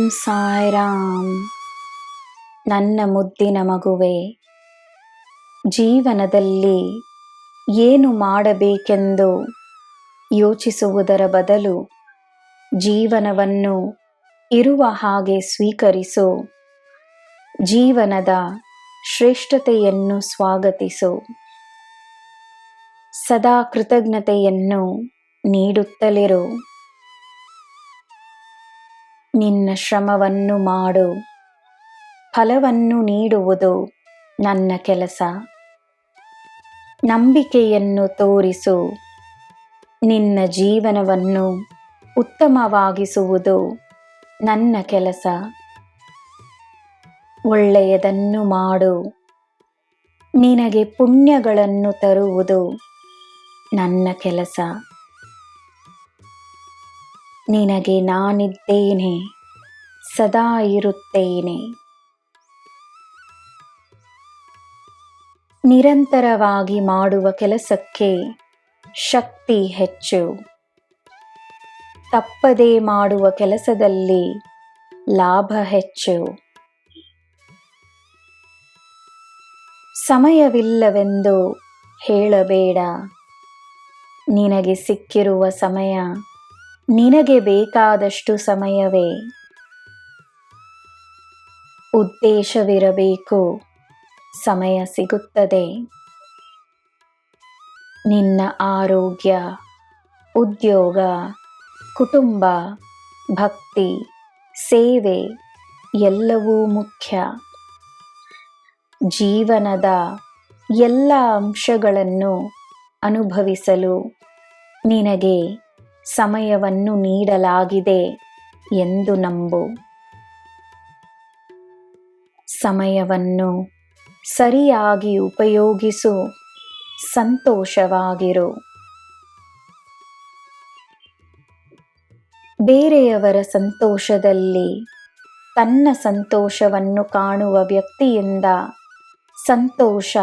ಸಾಯಿರಾಮ್. ನನ್ನ ಮುದ್ದಿನ ಮಗುವೆ, ಜೀವನದಲ್ಲಿ ಏನು ಮಾಡಬೇಕೆಂದು ಯೋಚಿಸುವುದರ ಬದಲು ಜೀವನವನ್ನು ಇರುವ ಹಾಗೆ ಸ್ವೀಕರಿಸು. ಜೀವನದ ಶ್ರೇಷ್ಠತೆಯನ್ನು ಸ್ವಾಗತಿಸು. ಸದಾ ಕೃತಜ್ಞತೆಯನ್ನು ನೀಡುತ್ತಲಿರು. ನಿನ್ನ ಶ್ರಮವನ್ನು ಮಾಡು. ಫಲವನ್ನು ನೀಡುವುದು ನನ್ನ ಕೆಲಸ. ನಂಬಿಕೆಯನ್ನು ತೋರಿಸು. ನಿನ್ನ ಜೀವನವನ್ನು ಉತ್ತಮವಾಗಿಸುವುದು ನನ್ನ ಕೆಲಸ. ಒಳ್ಳೆಯದನ್ನು ಮಾಡು. ನಿನಗೆ ಪುಣ್ಯಗಳನ್ನು ತರುವುದು ನನ್ನ ಕೆಲಸ. ನಿನಗೆ ನಾನಿದ್ದೇನೆ, ಸದಾ ಇರುತ್ತೇನೆ. ನಿರಂತರವಾಗಿ ಮಾಡುವ ಕೆಲಸಕ್ಕೆ ಶಕ್ತಿ ಹೆಚ್ಚು. ತಪ್ಪದೇ ಮಾಡುವ ಕೆಲಸದಲ್ಲಿ ಲಾಭ ಹೆಚ್ಚು. ಸಮಯವಿಲ್ಲವೆಂದು ಹೇಳಬೇಡ. ನಿನಗೆ ಸಿಕ್ಕಿರುವ ಸಮಯ ನಿನಗೆ ಬೇಕಾದಷ್ಟು ಸಮಯವೇ. ಉದ್ದೇಶವಿರಬೇಕು, ಸಮಯ ಸಿಗುತ್ತದೆ. ನಿನ್ನ ಆರೋಗ್ಯ, ಉದ್ಯೋಗ, ಕುಟುಂಬ, ಭಕ್ತಿ, ಸೇವೆ ಎಲ್ಲವೂ ಮುಖ್ಯ. ಜೀವನದ ಎಲ್ಲ ಅಂಶಗಳನ್ನು ಅನುಭವಿಸಲು ನಿನಗೆ ಸಮಯವನ್ನು ನೀಡಲಾಗಿದೆ ಎಂದು ನಂಬು. ಸಮಯವನ್ನು ಸರಿಯಾಗಿ ಉಪಯೋಗಿಸು. ಸಂತೋಷವಾಗಿರು. ಬೇರೆಯವರ ಸಂತೋಷದಲ್ಲಿ ತನ್ನ ಸಂತೋಷವನ್ನು ಕಾಣುವ ವ್ಯಕ್ತಿಯಿಂದ ಸಂತೋಷ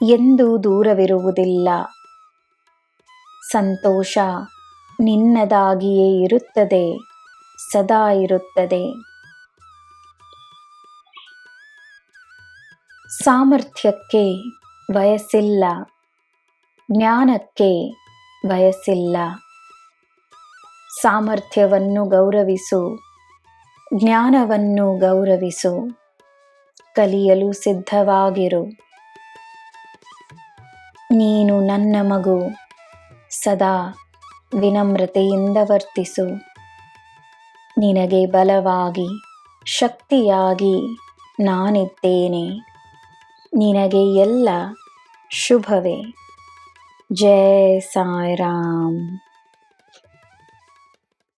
ಎಂದೂ ದೂರವಿರುವುದಿಲ್ಲ. ಸಂತೋಷ ನಿನ್ನದಾಗಿಯೇ ಇರುತ್ತದೆ, ಸದಾ ಇರುತ್ತದೆ. ಸಾಮರ್ಥ್ಯಕ್ಕೆ ವಯಸ್ಸಿಲ್ಲ, ಜ್ಞಾನಕ್ಕೆ ವಯಸ್ಸಿಲ್ಲ. ಸಾಮರ್ಥ್ಯವನ್ನು ಗೌರವಿಸು, ಜ್ಞಾನವನ್ನು ಗೌರವಿಸು. ಕಲಿಯಲು ಸಿದ್ಧವಾಗಿರು. ನೀನು ನನ್ನ ಮಗು. ಸದಾ ವಿನಮ್ರತೆಯಿಂದ ವರ್ತಿಸು. ನಿನಗೆ ಬಲವಾಗಿ, ಶಕ್ತಿಯಾಗಿ ನಾನಿದ್ದೇನೆ. ನಿನಗೆ ಎಲ್ಲ ಶುಭವೇ. ಜೈ ಸಾಯಿರಾಮ್.